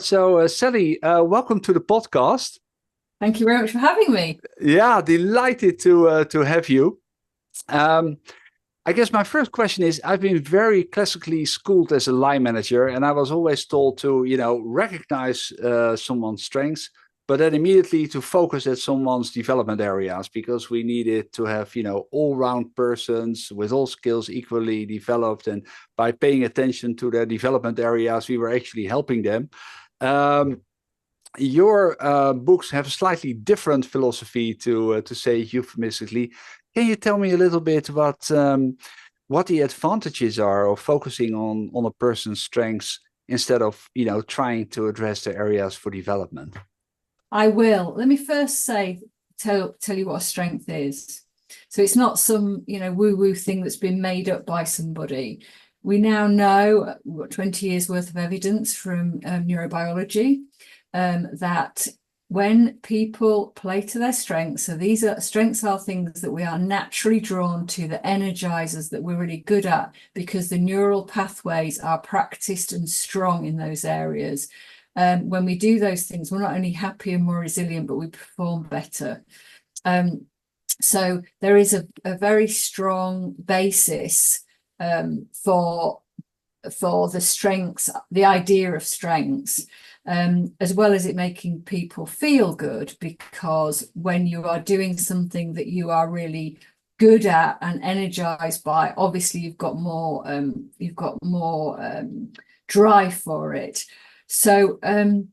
So, Sally, welcome to the podcast. Thank you very much for having me. Yeah, delighted to have you. Um, I guess my first question is: I've been very classically schooled as a line manager, and I was always told to, recognize someone's strengths, but then immediately to focus at someone's development areas because we needed to have, all-round persons with all skills equally developed, and by paying attention to their development areas, we were actually helping them. Um, your books have a slightly different philosophy, to say euphemistically. Can you tell me a little bit about what the advantages are of focusing on a person's strengths instead of trying to address the areas for development? I will. Let me first tell you what a strength is. So it's not some, woo-woo thing that's been made up by somebody. We now know, we've got 20 years worth of evidence from neurobiology that when people play to their strengths, so strengths are things that we are naturally drawn to, the energizers that we're really good at because the neural pathways are practiced and strong in those areas. When we do those things, we're not only happy and more resilient, but we perform better. So there is a very strong basis for the strengths, the idea of strengths, as well as it making people feel good, because when you are doing something that you are really good at and energized by, obviously you've got more drive for it. So and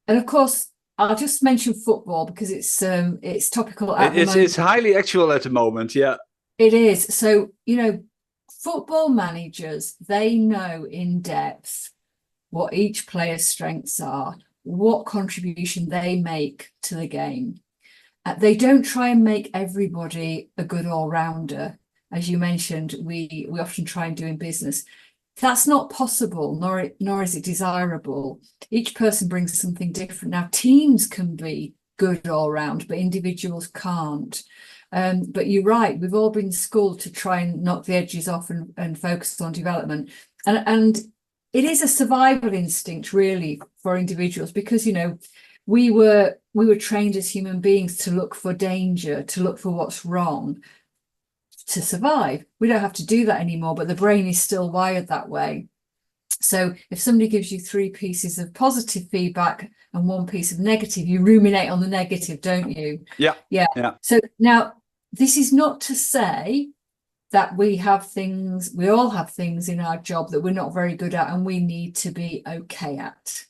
of course I'll just mention football because it's topical at the moment. It's highly actual at the moment. Yeah. It is. So, football managers, they know in depth what each player's strengths are, what contribution they make to the game. They don't try and make everybody a good all-rounder. As you mentioned, we often try and do in business. That's not possible, nor is it desirable. Each person brings something different. Now, teams can be good all round, but individuals can't. But you're right, we've all been schooled to try and knock the edges off and focus on development. And it is a survival instinct, really, for individuals, because, we were trained as human beings to look for danger, to look for what's wrong, to survive. We don't have to do that anymore, but the brain is still wired that way. So if somebody gives you 3 pieces of positive feedback and 1 piece of negative, you ruminate on the negative, don't you? Yeah. Yeah. Yeah. So now this is not to say that we all have things in our job that we're not very good at and we need to be okay at.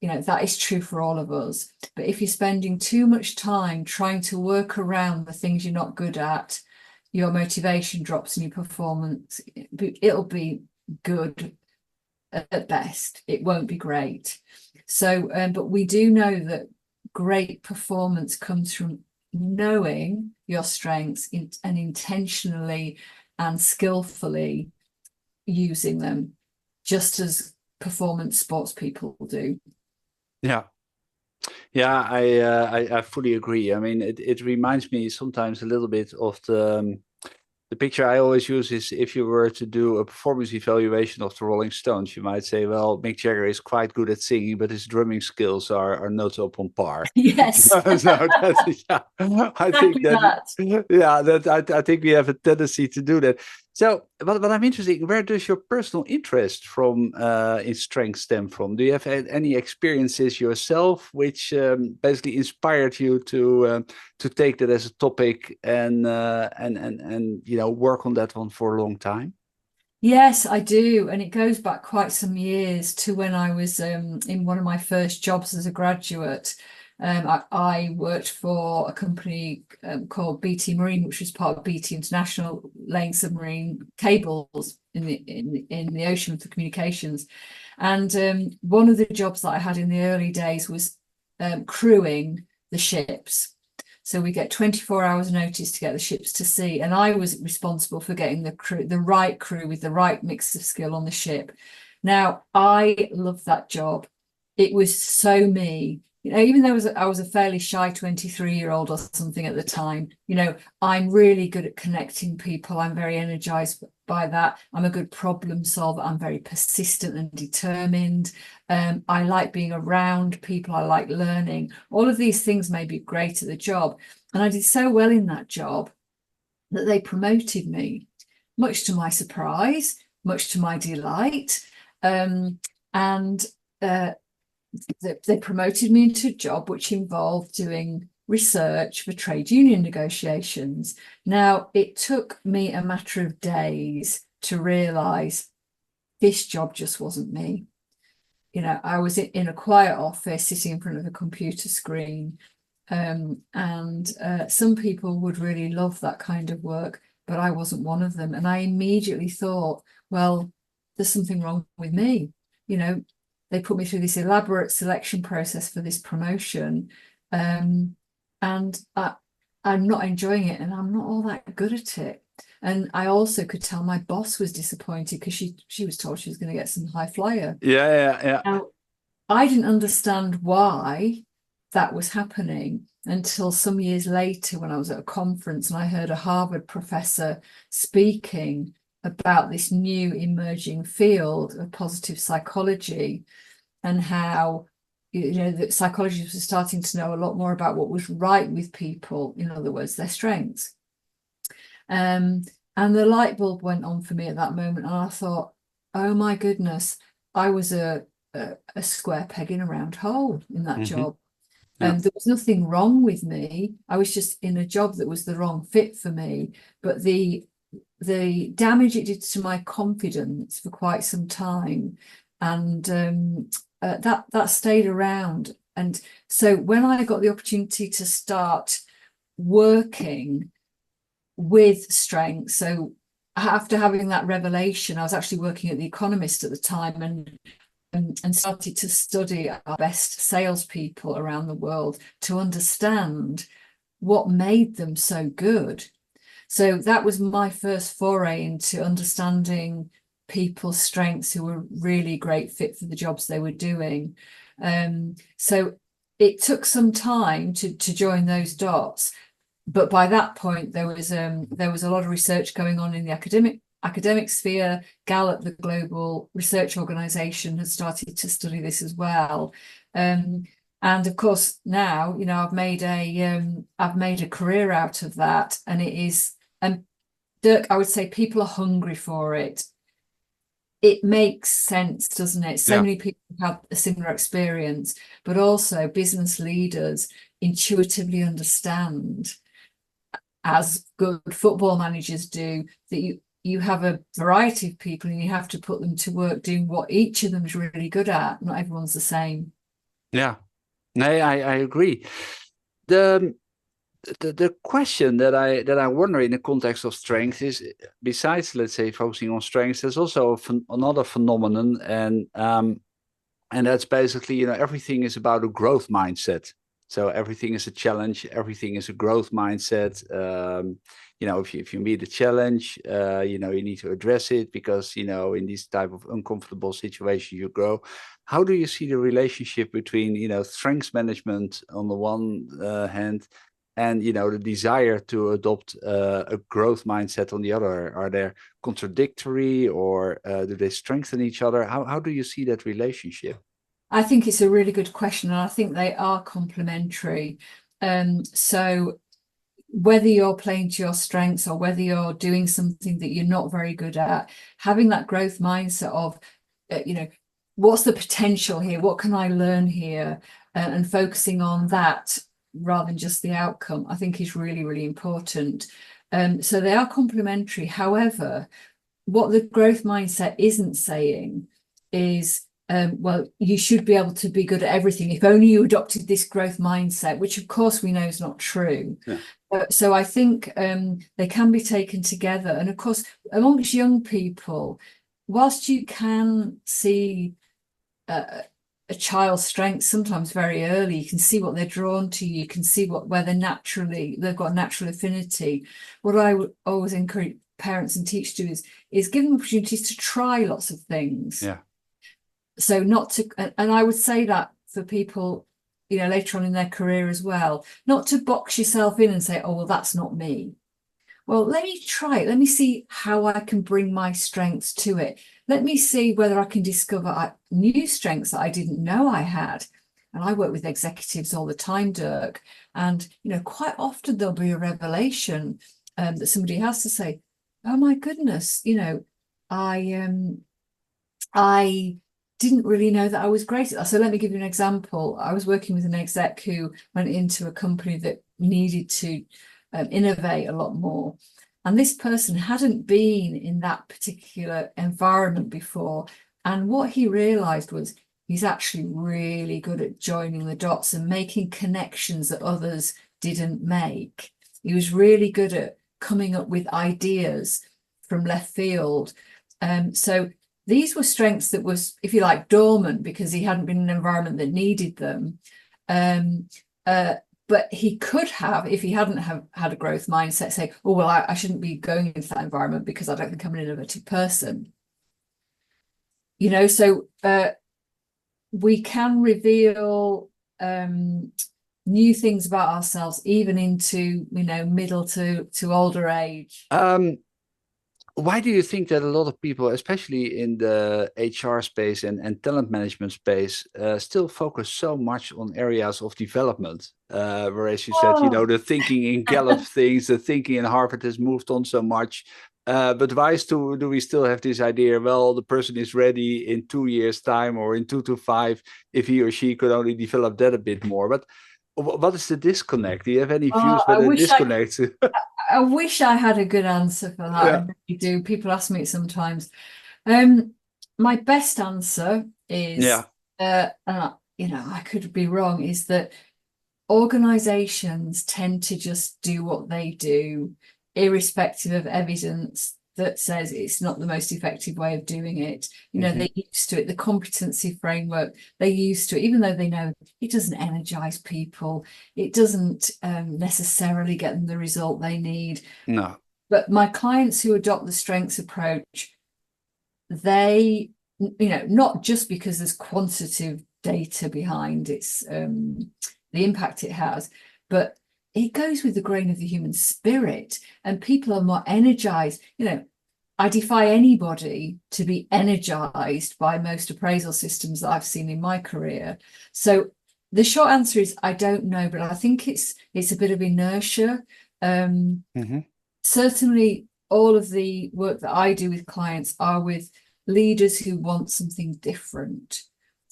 That is true for all of us. But if you're spending too much time trying to work around the things you're not good at, your motivation drops and your performance, it'll be good at best. It won't be great. So, but we do know that great performance comes from knowing your strengths and intentionally and skillfully using them, just as performance sports people do. Yeah. Yeah, I fully agree. I mean, it reminds me sometimes a little bit of the picture I always use is if you were to do a performance evaluation of the Rolling Stones, you might say, well, Mick Jagger is quite good at singing, but his drumming skills are not up on par. Yes. So that's, yeah, I think Exactly that. I think we have a tendency to do that. So, but I'm interested, where does your personal interest from in strength stem from? Do you have had any experiences yourself which basically inspired you to take that as a topic and work on that one for a long time? Yes, I do. And it goes back quite some years to when I was in one of my first jobs as a graduate. I worked for a company called BT Marine, which was part of BT International, laying submarine cables in the ocean for communications. And one of the jobs that I had in the early days was crewing the ships. So we get 24 hours notice to get the ships to sea. And I was responsible for getting the right crew with the right mix of skill on the ship. Now, I love that job. It was so me. even though I was a fairly shy 23-year-old or something at the time, I'm really good at connecting people. I'm very energized by that. I'm a good problem solver. I'm very persistent and determined. I like being around people. I like learning. All of these things made me great at the job. And I did so well in that job that they promoted me, much to my surprise, much to my delight. They promoted me into a job which involved doing research for trade union negotiations. Now, it took me a matter of days to realise this job just wasn't me. I was in a quiet office sitting in front of a computer screen, and some people would really love that kind of work, but I wasn't one of them. And I immediately thought, well, there's something wrong with me. They put me through this elaborate selection process for this promotion, and I'm not enjoying it, and I'm not all that good at it. And I also could tell my boss was disappointed because she was told she was going to get some high flyer. Yeah. Now, I didn't understand why that was happening until some years later when I was at a conference and I heard a Harvard professor speaking about this new emerging field of positive psychology and how that psychologists were starting to know a lot more about what was right with people, in other words, their strengths. And the light bulb went on for me at that moment, and I thought, oh my goodness, I was a square peg in a round hole in that job. And there was nothing wrong with me. I was just in a job that was the wrong fit for me. But the damage it did to my confidence for quite some time, and that stayed around. And so when I got the opportunity to start working with strength, so after having that revelation, I was actually working at The Economist at the time, and started to study our best salespeople around the world to understand what made them so good. So that was my first foray into understanding people's strengths who were really great fit for the jobs they were doing. So it took some time to join those dots, but by that point there was a lot of research going on in the academic sphere. Gallup, the global research organization, has started to study this as well. And of course now, I've made a career out of that, and it is, Dirk, I would say people are hungry for it. It makes sense, doesn't it? So many people have a similar experience, but also business leaders intuitively understand, as good football managers do, that you have a variety of people and you have to put them to work doing what each of them is really good at. Not everyone's the same. Yeah, no, I agree. The question that I wonder in the context of strength is, besides, let's say, focusing on strengths, there's also another phenomenon, and that's basically, everything is about a growth mindset. So everything is a challenge, everything is a growth mindset. If you meet a challenge, you need to address it because, in these type of uncomfortable situations, you grow. How do you see the relationship between, strengths management on the one hand, and, the desire to adopt a growth mindset on the other? Are they contradictory, or do they strengthen each other? How do you see that relationship? I think it's a really good question, and I think they are complementary. So whether you're playing to your strengths or whether you're doing something that you're not very good at, having that growth mindset of, what's the potential here? What can I learn here? And focusing on that rather than just the outcome, I think is really, really important. So they are complementary. However, what the growth mindset isn't saying is, well, you should be able to be good at everything if only you adopted this growth mindset, which of course we know is not true. Yeah. So I think they can be taken together. And of course, amongst young people, whilst you can see a child's strengths sometimes very early, you can see what they're drawn to, you can see where they've got natural affinity. What I would always encourage parents and teach to is give them opportunities to try lots of things. Yeah. So not to, and I would say that for people later on in their career as well, not to box yourself in and say, oh, well, that's not me. Well, let me try it. Let me see how I can bring my strengths to it. Let me see whether I can discover new strengths that I didn't know I had. And I work with executives all the time, Dirk. And, quite often there'll be a revelation that somebody has to say, oh, my goodness, I didn't really know that I was great at that. So let me give you an example. I was working with an exec who went into a company that needed to innovate a lot more. And this person hadn't been in that particular environment before. And what he realized was he's actually really good at joining the dots and making connections that others didn't make. He was really good at coming up with ideas from left field. So these were strengths that was, if you like, dormant because he hadn't been in an environment that needed them. But he could have, if he hadn't had a growth mindset, say, oh, well, I shouldn't be going into that environment because I don't think I'm an innovative person. So we can reveal new things about ourselves, even into, middle to older age. Why do you think that a lot of people, especially in the HR space and talent management space, still focus so much on areas of development? Whereas you said, the thinking in Gallup things, the thinking in Harvard has moved on so much. But why do we still have this idea, well, the person is ready in 2 years' time or in 2 to 5 if he or she could only develop that a bit more? But what is the disconnect? Do you have any views where the disconnect? I wish I had a good answer for that. Yeah. I really do. People ask me it sometimes. My best answer is, I could be wrong, is that organizations tend to just do what they do, irrespective of evidence that says it's not the most effective way of doing it. They're used to it. The competency framework, they're used to it, even though they know it doesn't energize people. It doesn't necessarily get them the result they need. No. But my clients who adopt the strengths approach, they, not just because there's quantitative data behind its the impact it has, but it goes with the grain of the human spirit, and people are more energized. I defy anybody to be energized by most appraisal systems that I've seen in my career. So the short answer is I don't know, but I think it's a bit of inertia. Certainly all of the work that I do with clients are with leaders who want something different.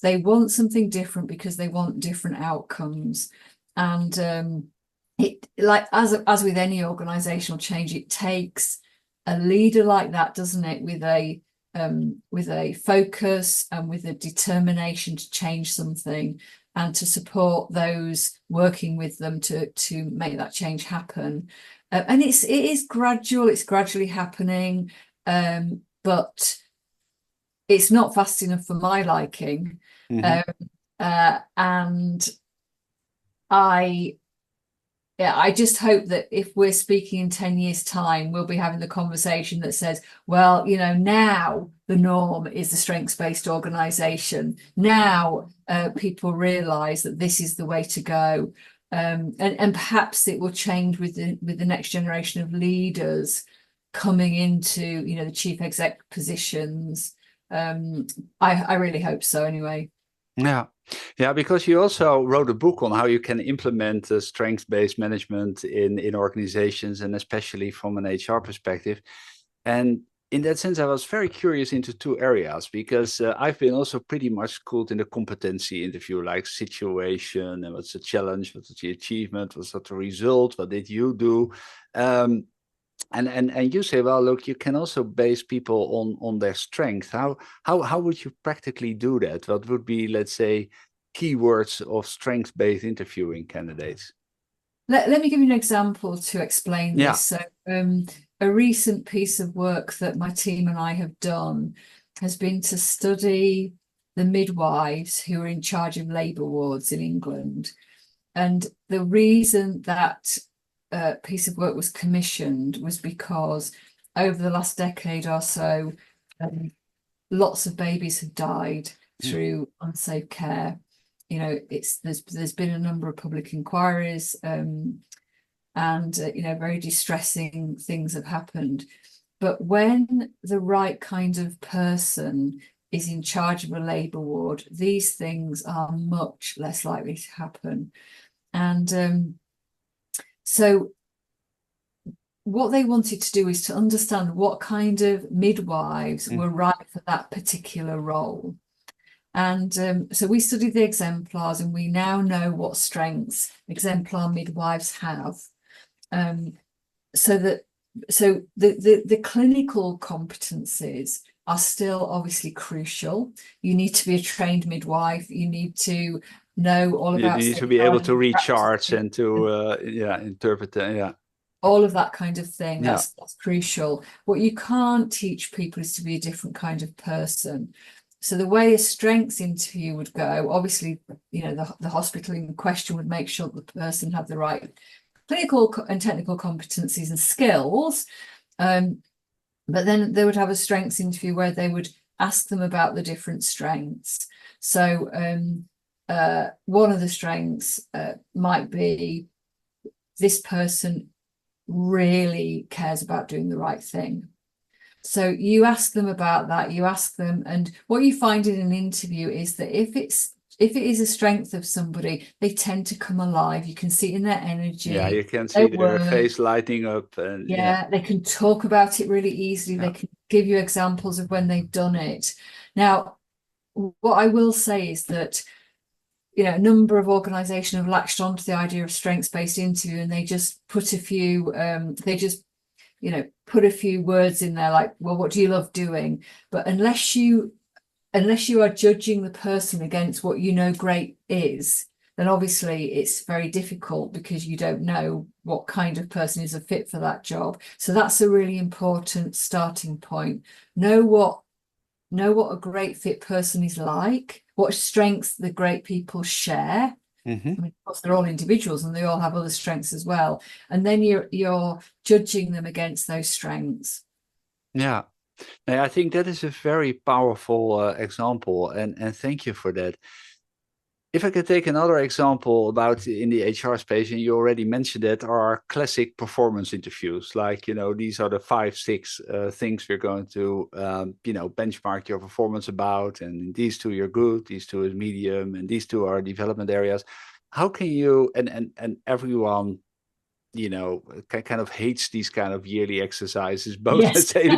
They want something different because they want different outcomes. And it, like as with any organizational change, it takes a leader like that, doesn't it, with a focus and with a determination to change something and to support those working with them to make that change happen. And it is gradual, it's gradually happening, but it's not fast enough for my liking. And I just hope that if we're speaking in 10 years' time, we'll be having the conversation that says, well, now the norm is the strengths-based organization. Now people realize that this is the way to go. And perhaps it will change with the next generation of leaders coming into, the chief exec positions. I really hope so anyway. Yeah, because you also wrote a book on how you can implement strengths-based management in organizations, and especially from an HR perspective. And in that sense, I was very curious into 2 areas, because I've been also pretty much schooled in the competency interview, like situation and what's the challenge, what's the achievement, what's the result, what did you do? And you say, well, look, you can also base people on their strength. How would you practically do that? What would be, let's say, keywords of strength-based interviewing candidates? Let me give you an example to explain this. So a recent piece of work that my team and I have done has been to study the midwives who are in charge of labour wards in England. And the reason that piece of work was commissioned was because over the last decade or so, lots of babies have died through unsafe care. there's been a number of public inquiries, and very distressing things have happened. But when the right kind of person is in charge of a labour ward, these things are much less likely to happen. And so what they wanted to do is to understand what kind of midwives were right for that particular role. And so we studied the exemplars, and we now know what strengths exemplar midwives have. So the clinical competencies are still obviously crucial. You need to be a trained midwife. You need to know all about. You need to be able to read charts and to interpret. All of that kind of thing. That's crucial. What you can't teach people is to be a different kind of person. So the way a strengths interview would go, obviously, the hospital in question would make sure that the person had the right clinical and technical competencies and skills. But then they would have a strengths interview where they would ask them about the different strengths. So one of the strengths might be, this person really cares about doing the right thing. So you ask them about that, and what you find in an interview is that if it is a strength of somebody, they tend to come alive. You can see it in their energy. Yeah, you can see their face lighting up. And they can talk about it really easily. They can give you examples of when they've done it. Now, what I will say is that a number of organisations have latched onto the idea of strengths-based interview, and they just put a few put a few words in there like, well, what do you love doing? But unless you are judging the person against what great is, then obviously it's very difficult, because you don't know what kind of person is a fit for that job. So that's a really important starting point. Know what a great fit person is like, what strengths the great people share. I mean, of course, they're all individuals and they all have other strengths as well. And then you're judging them against those strengths. Yeah. I think that is a very powerful example, and thank you for that. If I could take another example about in the HR space, and you already mentioned it, are classic performance interviews. Like, these are the 5-6 things we're going to, benchmark your performance about. And these 2 you're good, these 2 is medium, and these 2 are development areas. How can you, and everyone, kind of hates these kind of yearly exercises. Both, let's say,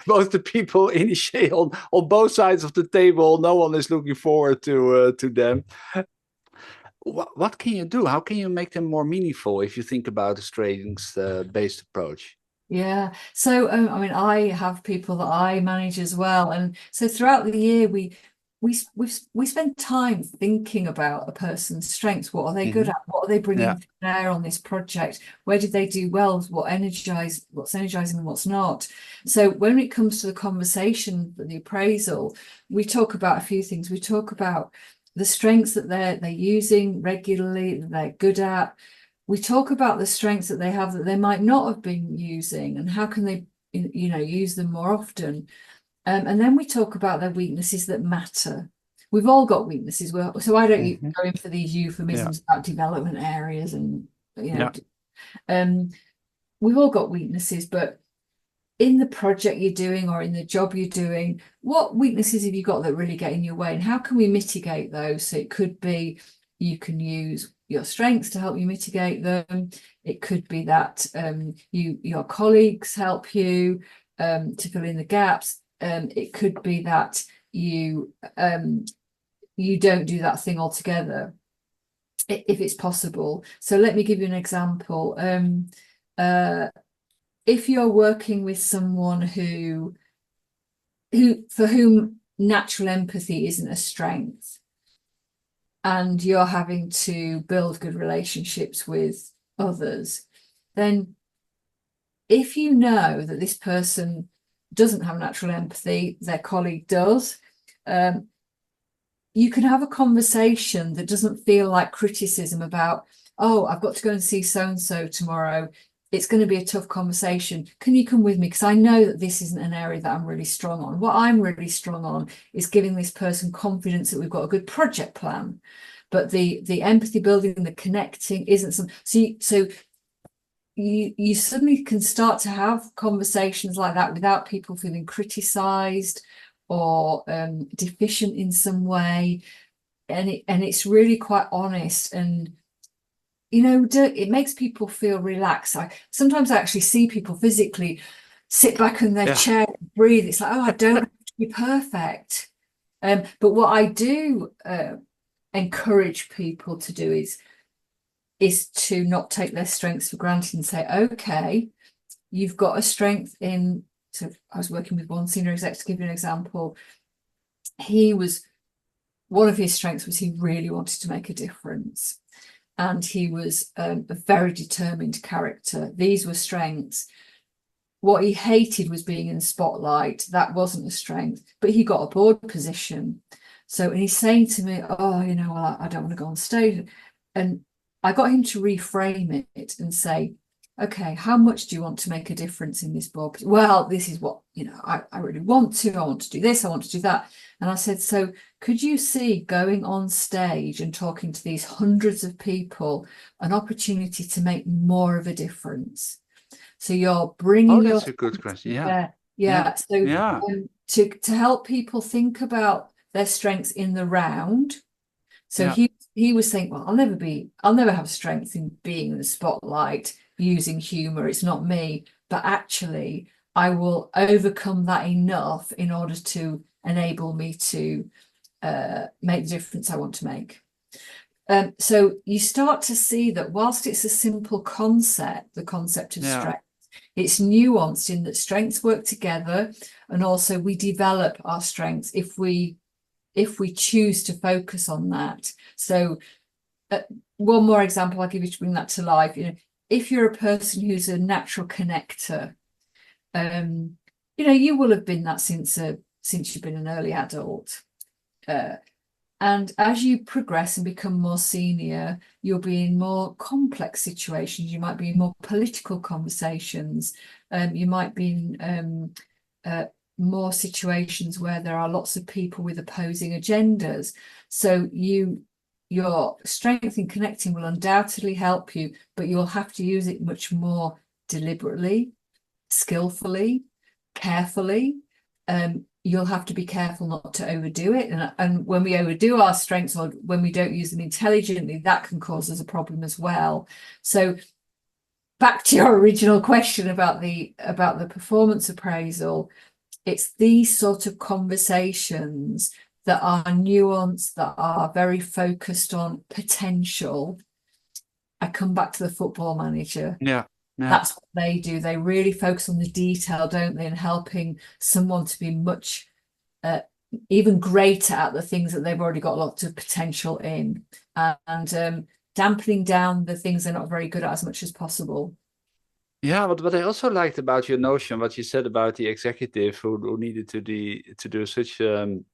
both the people initiate on both sides of the table. No one is looking forward to them. What can you do? How can you make them more meaningful if you think about a strengths-based approach? Yeah. So, I have people that I manage as well. And so throughout the year, we spend time thinking about a person's strengths. What are they good at? What are they bringing to bear on this project? Where did they do well? What's energizing and what's not? So when it comes to the conversation, the appraisal, we talk about a few things. We talk about the strengths that they're using regularly, that they're good at. We talk about the strengths that they have that they might not have been using, and how can they use them more often. And then we talk about their weaknesses that matter. We've all got weaknesses. So why don't you go in for these euphemisms about development areas and, we've all got weaknesses, but in the project you're doing or in the job you're doing, what weaknesses have you got that really get in your way, and how can we mitigate those? So it could be you can use your strengths to help you mitigate them. It could be that your colleagues help you to fill in the gaps. It could be that you don't do that thing altogether, if it's possible. So let me give you an example. If you're working with someone who for whom natural empathy isn't a strength, and you're having to build good relationships with others, then if you know that this person doesn't have natural empathy, their colleague does, you can have a conversation that doesn't feel like criticism about, oh, I've got to go and see so-and-so tomorrow. it's going to be a tough conversation. Can you come with me? Because I know that this isn't an area that I'm really strong on. What I'm really strong on is giving this person confidence that we've got a good project plan. But the empathy building, the connecting isn't some. So you suddenly can start to have conversations like that without people feeling criticized or deficient in some way. And it's really quite honest, and it makes people feel relaxed. Sometimes I actually see people physically sit back in their chair and breathe. It's like, oh, I don't have to be perfect. But what I do encourage people to do is to not take their strengths for granted and say, okay, you've got a strength in. So I was working with one senior exec, to give you an example. One of his strengths was he really wanted to make a difference. And he was a very determined character. These were strengths. What he hated was being in the spotlight. That wasn't a strength, but he got a board position. So, and he's saying to me, oh, well, I don't want to go on stage. And I got him to reframe it and say, okay, how much do you want to make a difference in this board? Well, this is what, I really want to. I want to do this. I want to do that. And I said, so could you see going on stage and talking to these hundreds of people an opportunity to make more of a difference? So you're bringing that's a good question. Yeah. So to help people think about their strengths in the round. So he was saying, well, I'll never have strength in being in the spotlight, using humor. It's not me, but actually I will overcome that enough in order to enable me to make the difference I want to make. So you start to see that whilst it's a simple concept, the concept of strength, it's nuanced in that strengths work together, and also we develop our strengths if we choose to focus on that. So one more example I'll give you to bring that to life. If you're a person who's a natural connector, you will have been that since you've been an early adult. And as you progress and become more senior, you'll be in more complex situations. You might be in more political conversations. You might be in more situations where there are lots of people with opposing agendas. So your strength in connecting will undoubtedly help you, but you'll have to use it much more deliberately, skillfully, carefully. You'll have to be careful not to overdo it. And when we overdo our strengths, or when we don't use them intelligently, that can cause us a problem as well. So back to your original question about the performance appraisal, it's these sort of conversations that are nuanced, that are very focused on potential. I come back to the football manager. That's what they do. They really focus on the detail, don't they, and helping someone to be much even greater at the things that they've already got lots of potential in, and dampening down the things they're not very good at as much as possible. Yeah, what I also liked about your notion, what you said about the executive who needed to do such an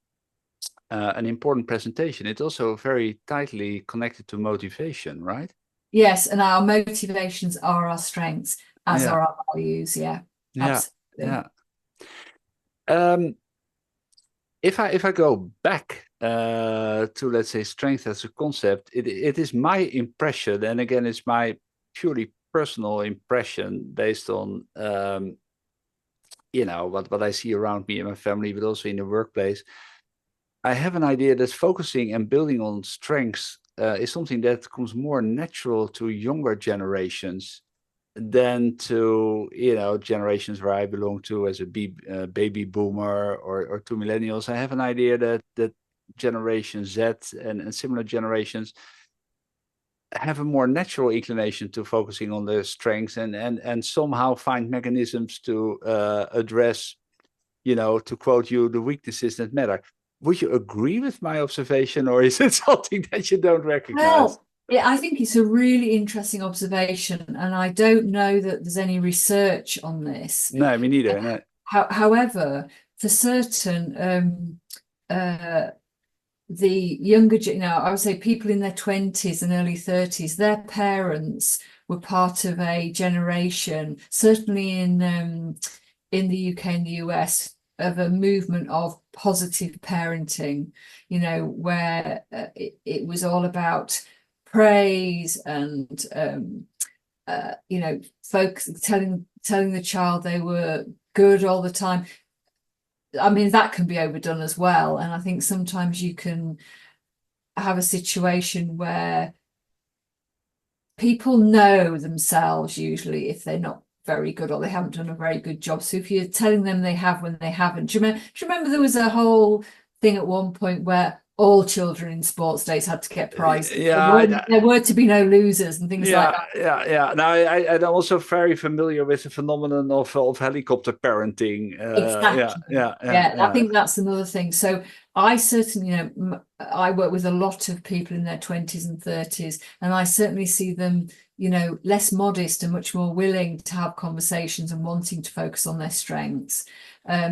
important presentation, it's also very tightly connected to motivation, right? Yes, and our motivations are our strengths, as are our values. Yeah, absolutely. If I go back to, let's say, strength as a concept, it is my impression, and again, it's my purely personal impression based on what I see around me in my family, but also in the workplace. I have an idea that focusing and building on strengths is something that comes more natural to younger generations than to generations where I belong to as a baby boomer or to millennials. I have an idea that Generation Z and similar generations have a more natural inclination to focusing on their strengths and somehow find mechanisms to address, to quote you, the weaknesses that matter. Would you agree with my observation, or is it something that you don't recognize? Well, yeah, I think it's a really interesting observation, and I don't know that there's any research on this. No, me neither. No. However, for certain, the younger, I would say people in their 20s and early 30s, their parents were part of a generation, certainly in the UK and the US, of a movement of positive parenting, you know, where it was all about praise and you know, folks telling the child they were good all the time. I mean, that can be overdone as well. And I think sometimes you can have a situation where people know themselves, usually, if they're not very good or they haven't done a very good job. So if you're telling them they have when they haven't, do you remember there was a whole thing at one point where all children in sports days had to get prizes? There were to be no losers and things like that. Yeah. Now, I'm also very familiar with the phenomenon of helicopter parenting. Exactly. Yeah, I think that's another thing. So I certainly, you know, I work with a lot of people in their 20s and 30s, and I certainly see them, you know, less modest and much more willing to have conversations and wanting to focus on their strengths.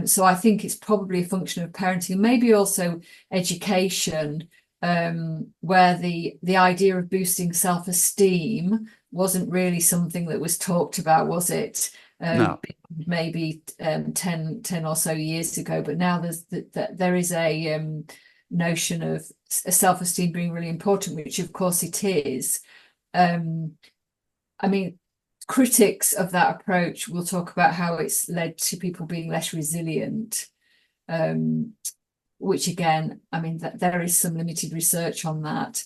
So I think it's probably a function of parenting, maybe also education, where the idea of boosting self-esteem wasn't really something that was talked about, was it? No. Maybe 10 or so years ago, but now there is a notion of self-esteem being really important, which of course it is. I mean, critics of that approach will talk about how it's led to people being less resilient, which again, I mean, there is some limited research on that.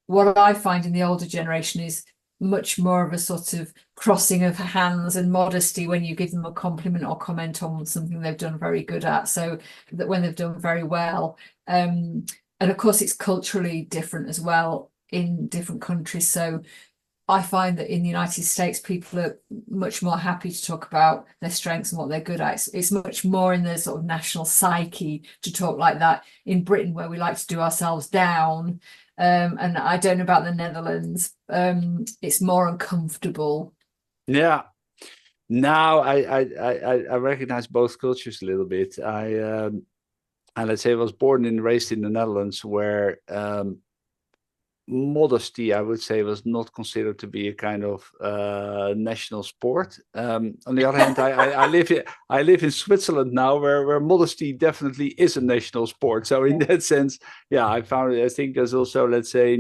What I find in the older generation is much more of a sort of crossing of hands and modesty when you give them a compliment or comment on something they've done very good at, so that when they've done very well. And of course, it's culturally different as well in different countries. So I find that in the United States, people are much more happy to talk about their strengths and what they're good at. It's much more in the sort of national psyche to talk like that. In Britain, where we like to do ourselves down, and I don't know about the Netherlands, it's more uncomfortable. Yeah. Now I recognize both cultures a little bit. And let's say I was born and raised in the Netherlands, where modesty, I would say, was not considered to be a kind of national sport. On the other hand, I live in Switzerland now, where modesty definitely is a national sport. So in that sense, yeah, I think there's also, let's say,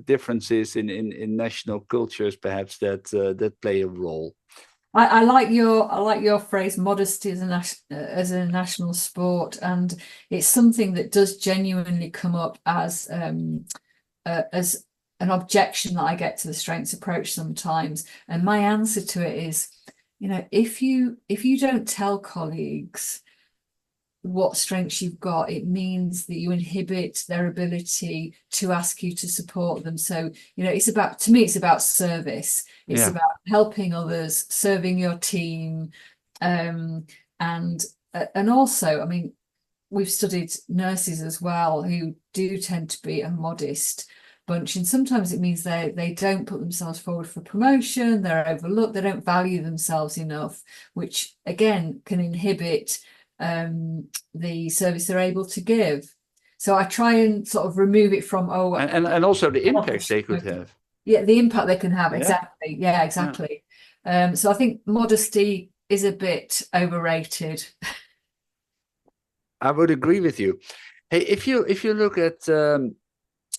differences in national cultures, perhaps, that play a role. I like your phrase, modesty as a national sport, and it's something that does genuinely come up as an objection that I get to the strengths approach sometimes. And my answer to it is, you know, if you don't tell colleagues what strengths you've got, it means that you inhibit their ability to ask you to support them. So, you know, to me, it's about service. It's about helping others, serving your team. And also, I mean, we've studied nurses as well, who do tend to be a modest bunch, and sometimes it means they don't put themselves forward for promotion, they're overlooked, they don't value themselves enough, which again can inhibit the service they're able to give. So I try and sort of remove it from and also the impact they could have. Yeah, the impact they can have. Exactly. Yeah, exactly. So I think modesty is a bit overrated. I would agree with you. Hey, if you look at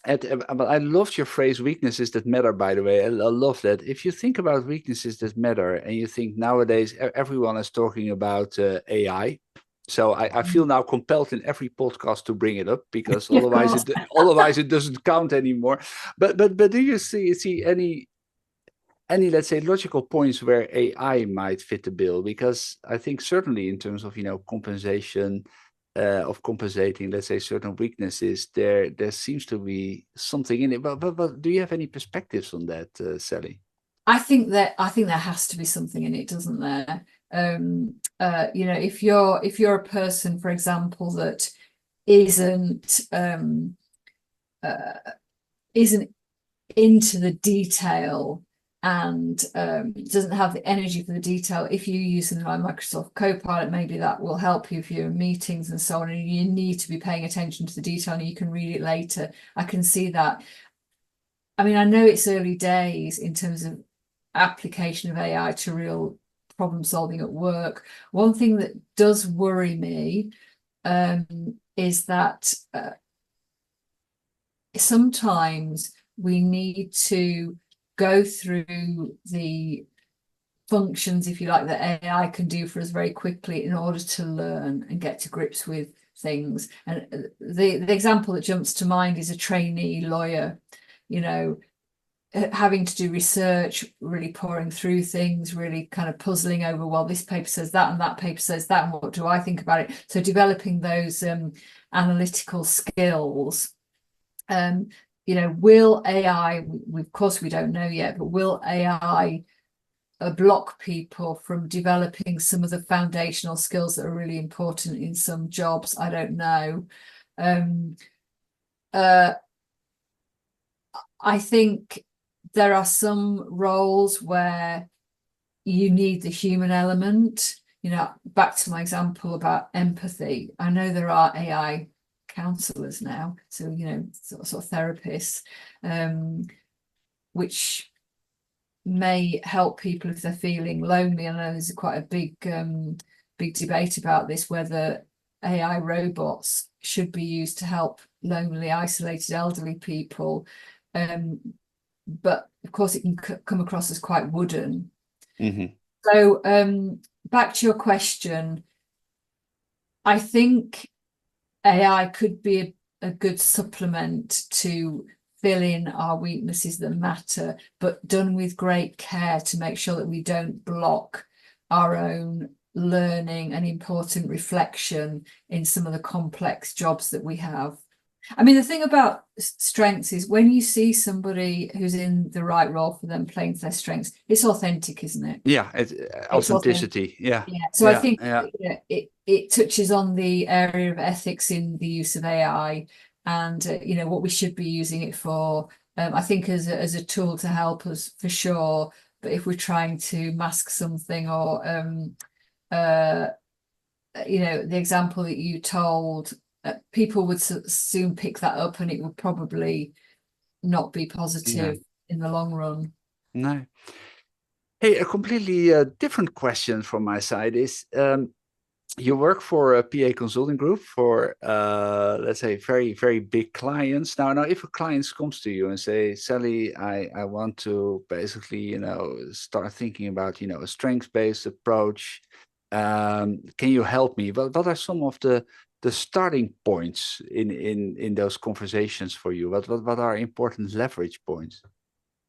I loved your phrase, weaknesses that matter, by the way. I love that. If you think about weaknesses that matter, and you think nowadays everyone is talking about AI, so I feel now compelled in every podcast to bring it up, because otherwise it doesn't count anymore. But do you see any, let's say, logical points where AI might fit the bill? Because I think certainly in terms of, you know, compensating, let's say, certain weaknesses, there seems to be something in it. But do you have any perspectives on that, Sally? I think there has to be something in it, doesn't there? You know, if you're a person, for example, that isn't into the detail and doesn't have the energy for the detail, if you use something like Microsoft Copilot, maybe that will help you if you're in meetings and so on, and you need to be paying attention to the detail and you can read it later. I can see that. I mean, I know it's early days in terms of application of AI to real problem solving at work. One thing that does worry me is that sometimes we need to go through the functions, if you like, that AI can do for us very quickly in order to learn and get to grips with things. And the example that jumps to mind is a trainee lawyer, you know, having to do research, really pouring through things, really kind of puzzling over, well, this paper says that and that paper says that, and what do I think about it? So developing those analytical skills. You know, will AI, of course we don't know yet, but will AI block people from developing some of the foundational skills that are really important in some jobs? I don't know. I think there are some roles where you need the human element. You know, back to my example about empathy. I know there are AI counselors now, so, you know, sort of therapists, which may help people if they're feeling lonely. I know there's quite a big debate about this, whether AI robots should be used to help lonely, isolated elderly people. But of course it can come across as quite wooden. Mm-hmm. So back to your question, I think AI could be a good supplement to fill in our weaknesses that matter, but done with great care to make sure that we don't block our own learning and important reflection in some of the complex jobs that we have. I mean, the thing about strengths is when you see somebody who's in the right role for them, playing to their strengths, it's authentic, isn't it? Yeah, authenticity. Yeah. Yeah. So yeah, I think yeah. it touches on the area of ethics in the use of AI, and you know, what we should be using it for. I think as a tool to help us for sure. But if we're trying to mask something, or you know, the example that you told, people would soon pick that up, and it would probably not be positive in the long run. No. Hey, a completely different question from my side is, you work for a PA consulting group for, let's say, very, very big clients. Now, if a client comes to you and say, Sally, I want to basically, you know, start thinking about, you know, a strengths-based approach. Can you help me? What are some of the starting points in those conversations for you? What are important leverage points?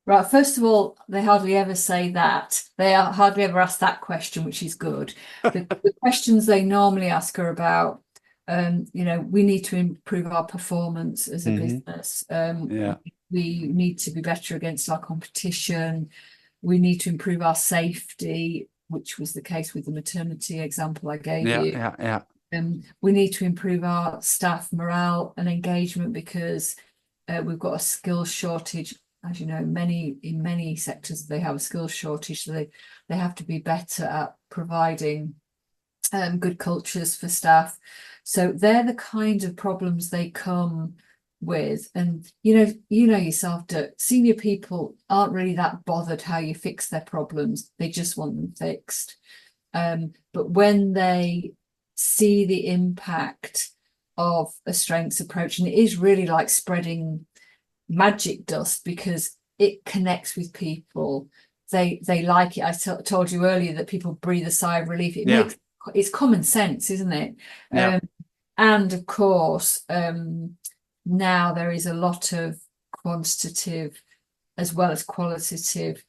Right, first of all, they hardly ever say that. They hardly ever ask that question, which is good. The questions they normally ask are about, you know, we need to improve our performance as a business. We need to be better against our competition. We need to improve our safety, which was the case with the maternity example I gave you. We need to improve our staff morale and engagement because we've got a skills shortage. As you know, in many sectors they have a skills shortage, so they have to be better at providing good cultures for staff. So they're the kind of problems they come with. And you know yourself, Dirk, senior people aren't really that bothered how you fix their problems. They just want them fixed. But when they see the impact of a strengths approach, and it is really like spreading magic dust because it connects with people, they like it. I told you earlier that people breathe a sigh of relief. It's common sense, isn't it? And of course, now there is a lot of quantitative as well as qualitative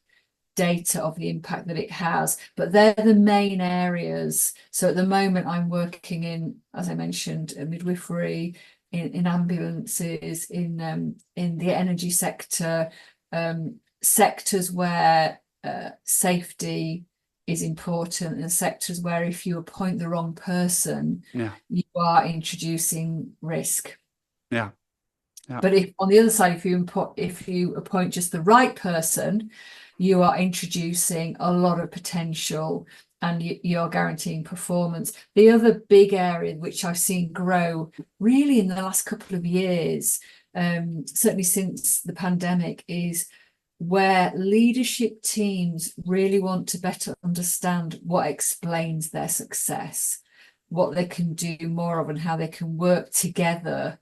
data of the impact that it has, but they're the main areas. So at the moment I'm working in, as I mentioned, midwifery, in ambulances, in the energy sector, sectors where safety is important, and sectors where if you appoint the wrong person, you are introducing risk. But if on the other side, if you appoint just the right person, you are introducing a lot of potential and you're guaranteeing performance. The other big area which I've seen grow really in the last couple of years certainly since the pandemic, is where leadership teams really want to better understand what explains their success, what they can do more of, and how they can work together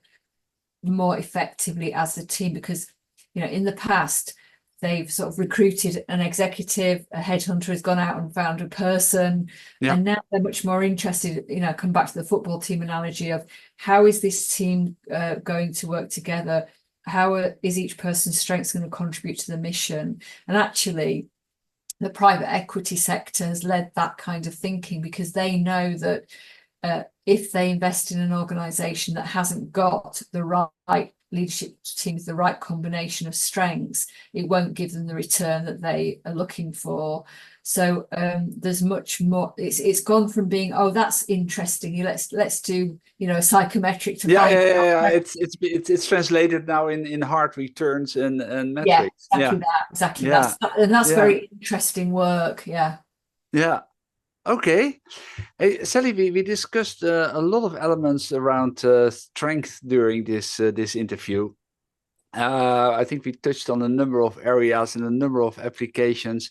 more effectively as a team. Because, in the past, they've sort of recruited an executive, a headhunter has gone out and found a person, and now they're much more interested, come back to the football team analogy of how is this team going to work together? How is each person's strengths going to contribute to the mission? And actually, the private equity sector has led that kind of thinking, because they know that if they invest in an organization that hasn't got the right leadership teams, the right combination of strengths, it won't give them the return that they are looking for. So there's much more. It's gone from being, oh, that's interesting, let's do a psychometric to find out. It's translated now in hard returns and metrics. Exactly that. And that's very interesting work. Yeah. Okay. Hey, Sally, we discussed a lot of elements around strength during this interview. I think we touched on a number of areas and a number of applications.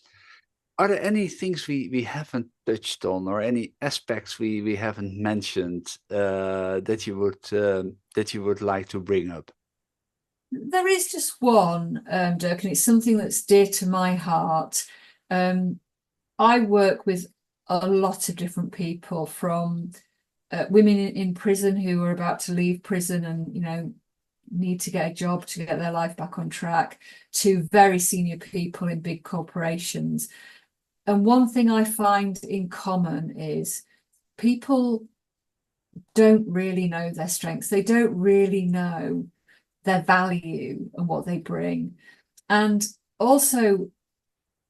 Are there any things we haven't touched on, or any aspects we haven't mentioned that you would like to bring up? There is just one, Dirk, and it's something that's dear to my heart. I work with a lot of different people, from women in prison who are about to leave prison and need to get a job to get their life back on track, to very senior people in big corporations. And one thing I find in common is people don't really know their strengths. They don't really know their value and what they bring. And also,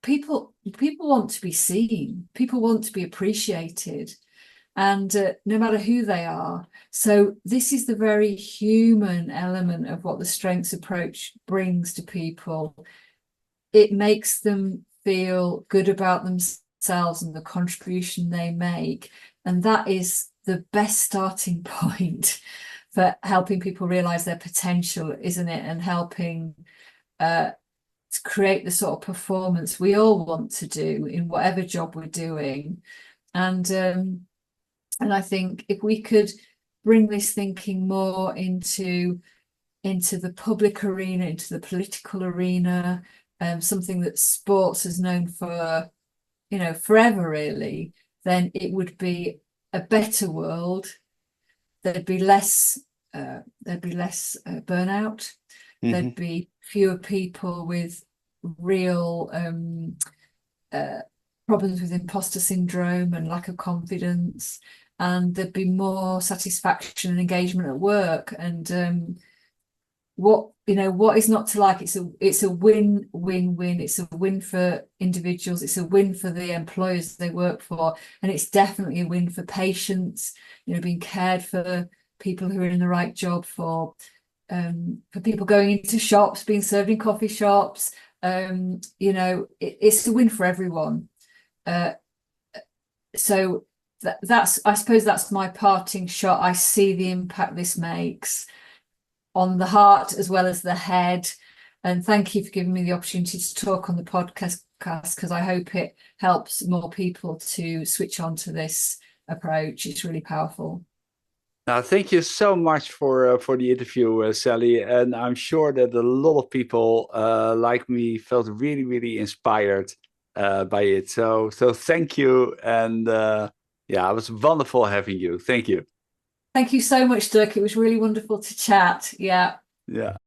people want to be seen. People want to be appreciated, and no matter who they are. So this is the very human element of what the strengths approach brings to people. It makes them feel good about themselves and the contribution they make, and that is the best starting point for helping people realize their potential, isn't it? And helping to create the sort of performance we all want to do in whatever job we're doing. And I think if we could bring this thinking more into the public arena, into the political arena, something that sports has known for forever really, then it would be a better world. There'd be less burnout. There'd be fewer people with real problems with imposter syndrome and lack of confidence, and there'd be more satisfaction and engagement at work. And what is not to like? It's a win-win-win. It's a win for individuals, it's a win for the employers they work for, and it's definitely a win for patients, being cared for, people who are in the right job, for people going into shops, being served in coffee shops. It's a win for everyone. So I suppose that's my parting shot. I see the impact this makes on the heart as well as the head. And thank you for giving me the opportunity to talk on the podcast, because I hope it helps more people to switch on to this approach. It's really powerful. Now, thank you so much for the interview, Sally. And I'm sure that a lot of people like me felt really, really inspired by it. So thank you. And it was wonderful having you. Thank you. Thank you so much, Dirk. It was really wonderful to chat. Yeah. Yeah.